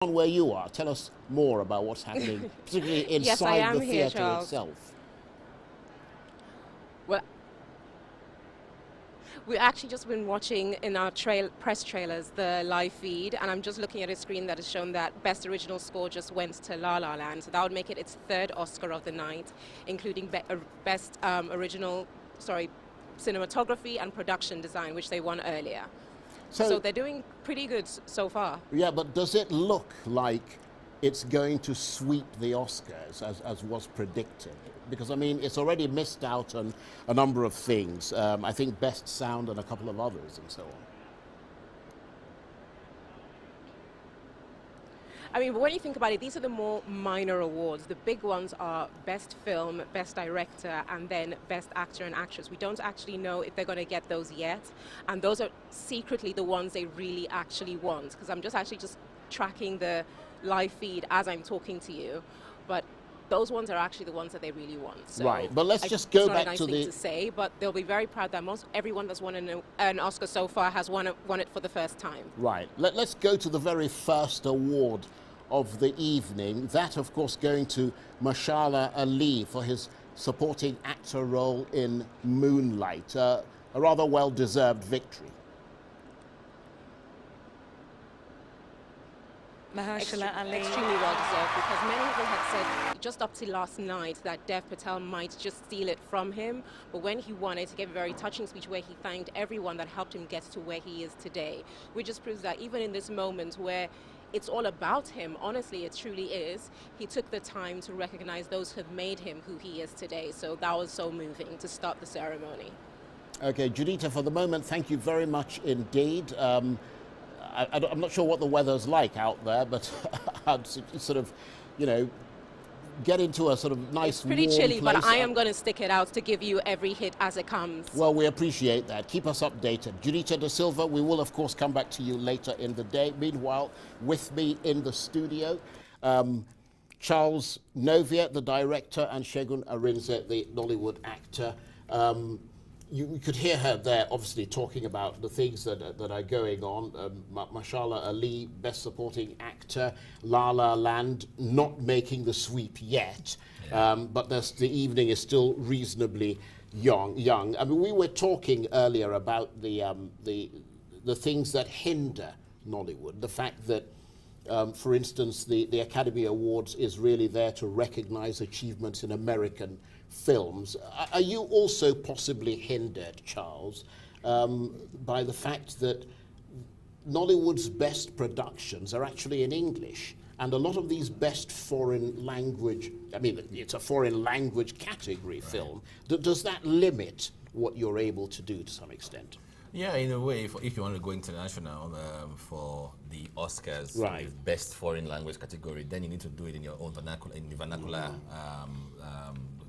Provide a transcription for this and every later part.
Where you are, tell us more about what's happening, particularly Yes, I inside am the here, theatre Charles. itself. Well, we've actually just been watching in our press trailers the live feed, and I'm just looking at a screen that has shown that Best Original Score just went to La La Land. So that would make it its third Oscar of the night, including Best Cinematography and Production Design, which they won earlier. So they're doing pretty good so far. Yeah, but does it look like it's going to sweep the Oscars as was predicted? Because, I mean, it's already missed out on a number of things. I think Best Sound and a couple of others and so on. I mean, but when you think about it, these are the more minor awards. The big ones are Best Film, Best Director, and then Best Actor and Actress. We don't actually know if they're going to get those yet. And those are secretly the ones they really actually want. Because I'm just tracking the live feed as I'm talking to you. But those ones are actually the ones that they really want. So right, but let's just go back to the... It's not a nice thing to say, but they'll be very proud that everyone that's won an Oscar so far has won it for the first time. Right. Let's go to the very first award of the evening. That, of course, going to Mahershala Ali for his supporting actor role in Moonlight. A rather well-deserved victory. Mahershala Ali. Extremely well deserved, because many people had said just up to last night that Dev Patel might just steal it from him. But when he won it, he gave a very touching speech where he thanked everyone that helped him get to where he is today, which just proves that even in this moment where it's all about him, honestly, it truly is, he took the time to recognize those who have made him who he is today. So that was so moving to start the ceremony. Okay, Judita, for the moment, thank you very much indeed. I'm not sure what the weather's like out there, but I'd sort of, you know, get into a sort of nice, it's pretty warm chilly, place. but I am going to stick it out to give you every hit as it comes. Well, we appreciate that. Keep us updated. Judita Da Silva, we will, of course, come back to you later in the day. Meanwhile, with me in the studio, Charles Novia, the director, and Segun Arinze, the Nollywood actor. You could hear her there, obviously, talking about the things that are going on. Mahershala Ali, Best Supporting Actor. La La Land, not making the sweep yet, but the evening is still reasonably young. I mean, we were talking earlier about the things that hinder Nollywood. The fact that, for instance, the Academy Awards is really there to recognize achievements in American films. Are you also possibly hindered, Charles, by the fact that Nollywood's best productions are actually in English, and a lot of these best foreign language, I mean, it's a foreign language category film, does that limit what you're able to do to some extent? Yeah, in a way, if you want to go international for the Oscars, right, the best foreign language category, then you need to do it in your own vernacular, in the vernacular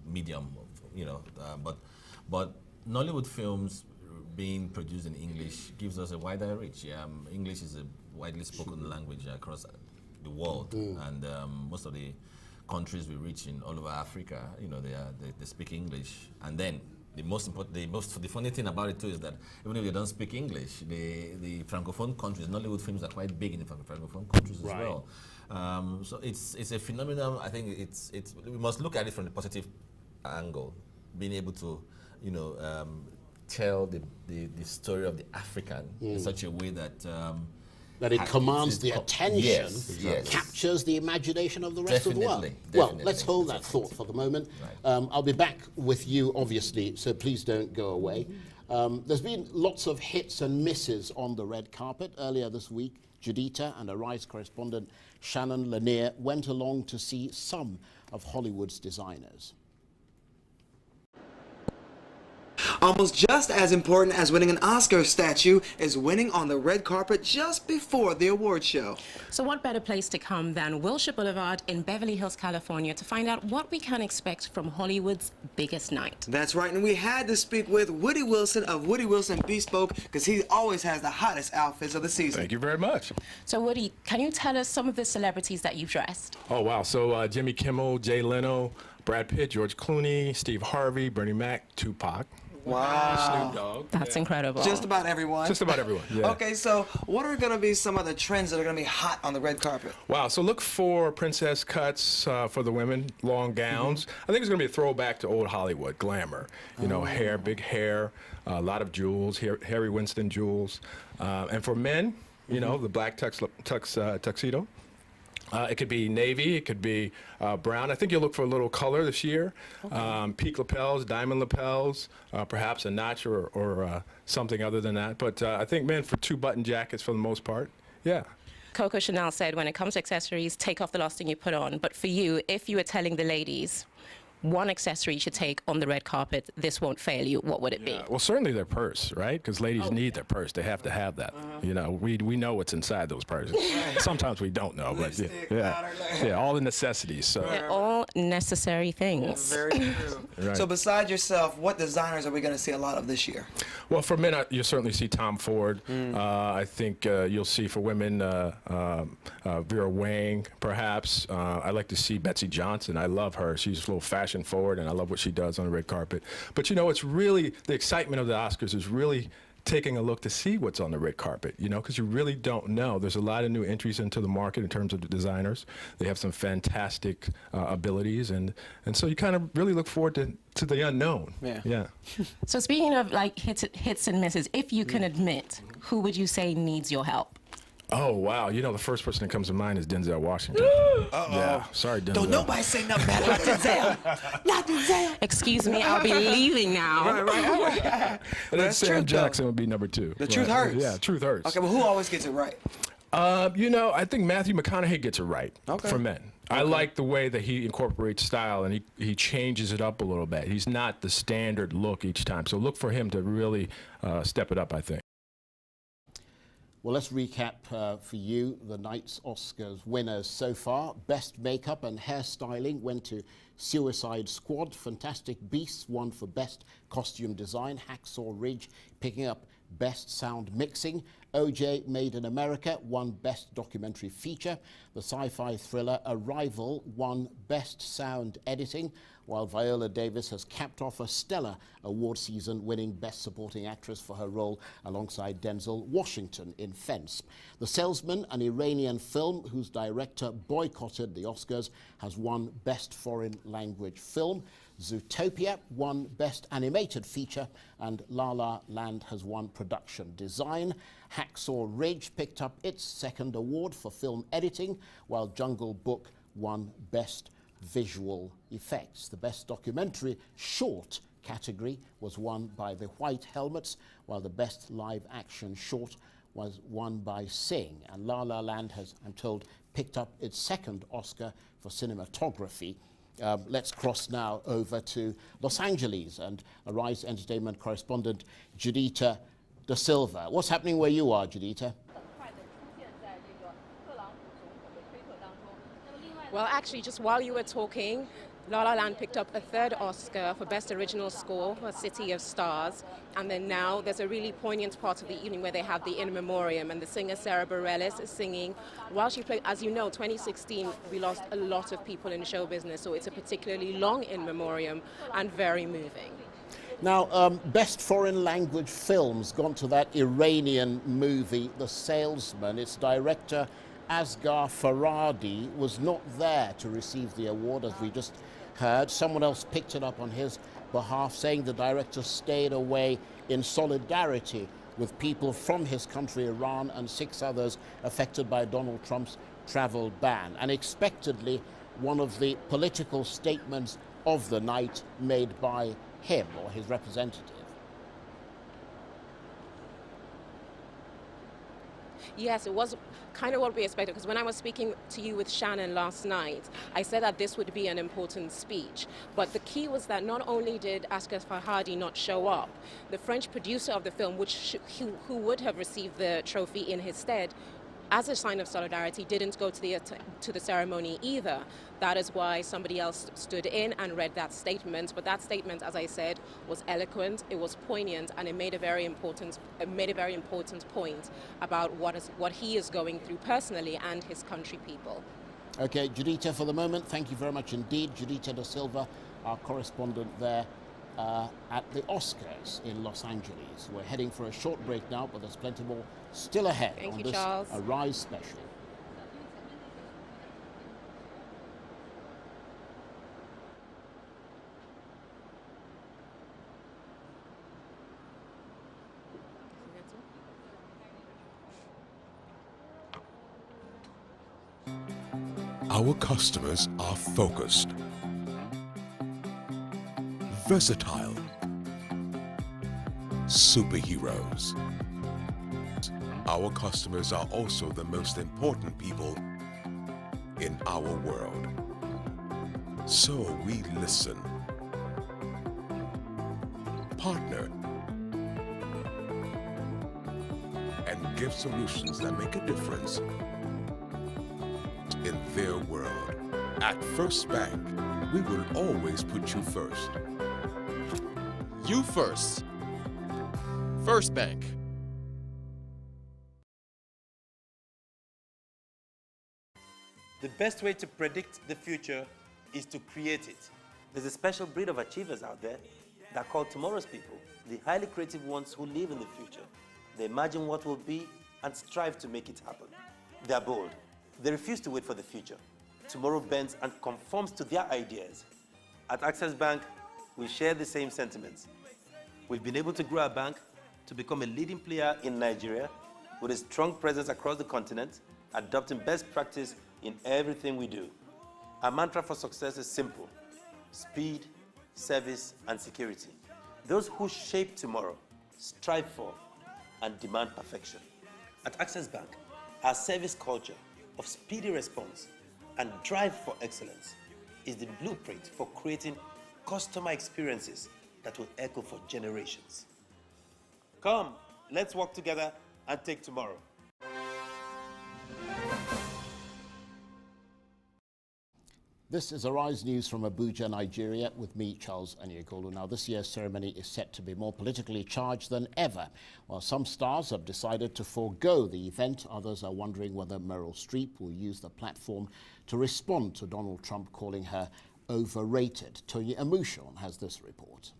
medium, you know. But Nollywood films being produced in English gives us a wider reach. English is a widely spoken language across the world, and most of the countries we reach in all over Africa, you know, they speak English, and then. The funny thing about it too is that even if they don't speak English, the francophone countries, Nollywood films are quite big in the francophone countries as well. So it's a phenomenon. I think we must look at it from the positive angle, being able to, you know, tell the story of the African in such a way that. That it commands the attention, captures the imagination of the rest of the world. Well, let's hold that thought for the moment. Right. I'll be back with you, obviously, so please don't go away. There's been lots of hits and misses on the red carpet. Earlier this week, Judita and Arise correspondent Shannon Lanier went along to see some of Hollywood's designers. Almost just as important as winning an Oscar statue is winning on the red carpet just before the award show. So what better place to come than Wilshire Boulevard in Beverly Hills, California, to find out what we can expect from Hollywood's biggest night. That's right, and we had to speak with Woody Wilson of Woody Wilson Bespoke, because he always has the hottest outfits of the season. Thank you very much. So Woody, can you tell us some of the celebrities that you've dressed? Oh, wow. So Jimmy Kimmel, Jay Leno, Brad Pitt, George Clooney, Steve Harvey, Bernie Mac, Tupac. Wow. Snoop Dogg. That's incredible. Just about everyone. Just about everyone. Yeah. Okay, so what are going to be some of the trends that are going to be hot on the red carpet? Wow. So look for princess cuts for the women, long gowns. I think it's going to be a throwback to old Hollywood glamour. You know, hair, big hair, a lot of jewels, Harry Winston jewels, and for men, you know, the black tuxedo. It could be navy, it could be brown. I think you'll look for a little color this year. Peak lapels, diamond lapels, perhaps a notch or something other than that. But I think men for 2-button jackets for the most part. Yeah. Coco Chanel said, when it comes to accessories, take off the last thing you put on. But for you, if you were telling the ladies one accessory you should take on the red carpet, this won't fail you, what would it be? Well, certainly their purse, right? Because ladies need their purse. They have to have that. You know, we know what's inside those purses. Sometimes we don't know, but yeah, all the necessities. So. They're all necessary things. Very true. Right. So besides yourself, what designers are we going to see a lot of this year? Well, for men, you'll certainly see Tom Ford. I think you'll see for women Vera Wang, perhaps. I like to see Betsy Johnson. I love her. She's a little fashion forward, and I love what she does on the red carpet. But you know, it's really the excitement of the Oscars is really taking a look to see what's on the red carpet, you know, because you really don't know. There's a lot of new entries into the market in terms of the designers. They have some fantastic abilities, and so you kind of really look forward to the unknown. Yeah. So speaking of like hits and misses, if you can admit, who would you say needs your help? Oh, wow. You know, the first person that comes to mind is Denzel Washington. Yeah. Sorry, Denzel. Don't nobody say nothing bad about Denzel. Not Denzel. Excuse me, I'll be leaving now. And then Sam Jackson would be number 2. The truth hurts. Yeah, truth hurts. Okay, well, who always gets it right? You know, I think Matthew McConaughey gets it right for men. I like the way that he incorporates style and he changes it up a little bit. He's not the standard look each time. So look for him to really step it up, I think. Well, let's recap for you the night's Oscars winners so far. Best makeup and hairstyling went to Suicide Squad. Fantastic Beasts won for Best Costume Design. Hacksaw Ridge picking up Best Sound Mixing. OJ Made in America won Best Documentary Feature. The sci-fi thriller Arrival won Best Sound Editing, while Viola Davis has capped off a stellar award season, winning Best Supporting Actress for her role alongside Denzel Washington in Fence. The Salesman, an Iranian film whose director boycotted the Oscars, has won Best Foreign Language Film. Zootopia won Best Animated Feature, and La La Land has won Production Design. Hacksaw Ridge picked up its second award for film editing, while Jungle Book won Best Visual Effects. The Best Documentary Short category was won by The White Helmets, while the Best Live Action Short was won by Sing. And La La Land has, I'm told, picked up its second Oscar for cinematography. Let's cross now over to Los Angeles and Arise Entertainment correspondent Judita Da Silva. What's happening where you are, Judita? Well, actually, just while you were talking, La La Land picked up a third Oscar for Best Original Score for City of Stars. And then now there's a really poignant part of the evening where they have the In Memoriam, and the singer Sarah Bareilles is singing while she played. As you know, 2016, we lost a lot of people in show business, so it's a particularly long In Memoriam and very moving. Now, Best Foreign Language Film's gone to that Iranian movie, The Salesman. Its director, Asghar Farhadi, was not there to receive the award, as we just heard. Someone else picked it up on his behalf, saying the director stayed away in solidarity with people from his country, Iran, and 6 others affected by Donald Trump's travel ban. Unexpectedly, one of the political statements of the night made by him or his representative. Yes, it was kind of what we expected, because when I was speaking to you with Shannon last night, I said that this would be an important speech. But the key was that not only did Asghar Farhadi not show up, the French producer of the film, who would have received the trophy in his stead, as a sign of solidarity, didn't go to the ceremony either. That is why somebody else stood in and read that statement. But that statement, as I said, was eloquent, it was poignant, and it made a very important point about what he is going through personally and his country people. Okay, Judita, for the moment, thank you very much indeed. Judita Da Silva, our correspondent there at the Oscars in Los Angeles. We're heading for a short break now, but there's plenty more still ahead Thank on you, this Charles. Arise special. Our customers are focused, versatile, superheroes. Our customers are also the most important people in our world. So we listen, partner, and give solutions that make a difference in their world. At First Bank, we will always put you first. You first. First Bank. The best way to predict the future is to create it. There's a special breed of achievers out there that are called tomorrow's people, the highly creative ones who live in the future. They imagine what will be and strive to make it happen. They're bold. They refuse to wait for the future. Tomorrow bends and conforms to their ideas. At Access Bank, we share the same sentiments. We've been able to grow our bank to become a leading player in Nigeria with a strong presence across the continent, adopting best practice in everything we do. Our mantra for success is simple: speed, service, and security. Those who shape tomorrow strive for and demand perfection. At Access Bank, our service culture of speedy response and drive for excellence is the blueprint for creating customer experiences that will echo for generations. Come, let's work together and take tomorrow. This is Arise News from Abuja, Nigeria, with me, Charles Anyekolu. Now, this year's ceremony is set to be more politically charged than ever. While some stars have decided to forego the event, others are wondering whether Meryl Streep will use the platform to respond to Donald Trump calling her overrated. Tony Amushon has this report.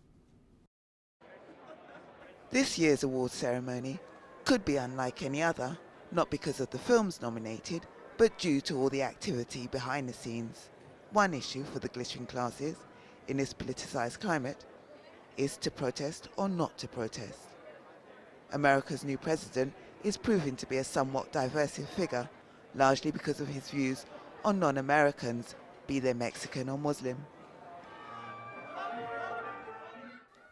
This year's awards ceremony could be unlike any other, not because of the films nominated, but due to all the activity behind the scenes. One issue for the glittering classes in this politicized climate is to protest or not to protest. America's new president is proving to be a somewhat divisive figure, largely because of his views on non-Americans, be they Mexican or Muslim.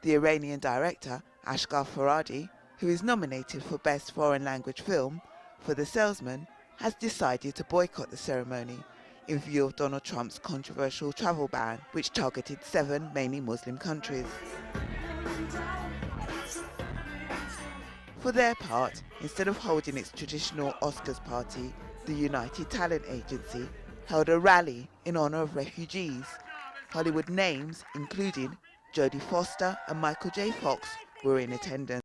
The Iranian director Asghar Farhadi, who is nominated for Best Foreign Language Film for The Salesman, has decided to boycott the ceremony in view of Donald Trump's controversial travel ban, which targeted 7 mainly Muslim countries. For their part, instead of holding its traditional Oscars party, the United Talent Agency held a rally in honor of refugees. Hollywood names, including Jodie Foster and Michael J. Fox, were in attendance.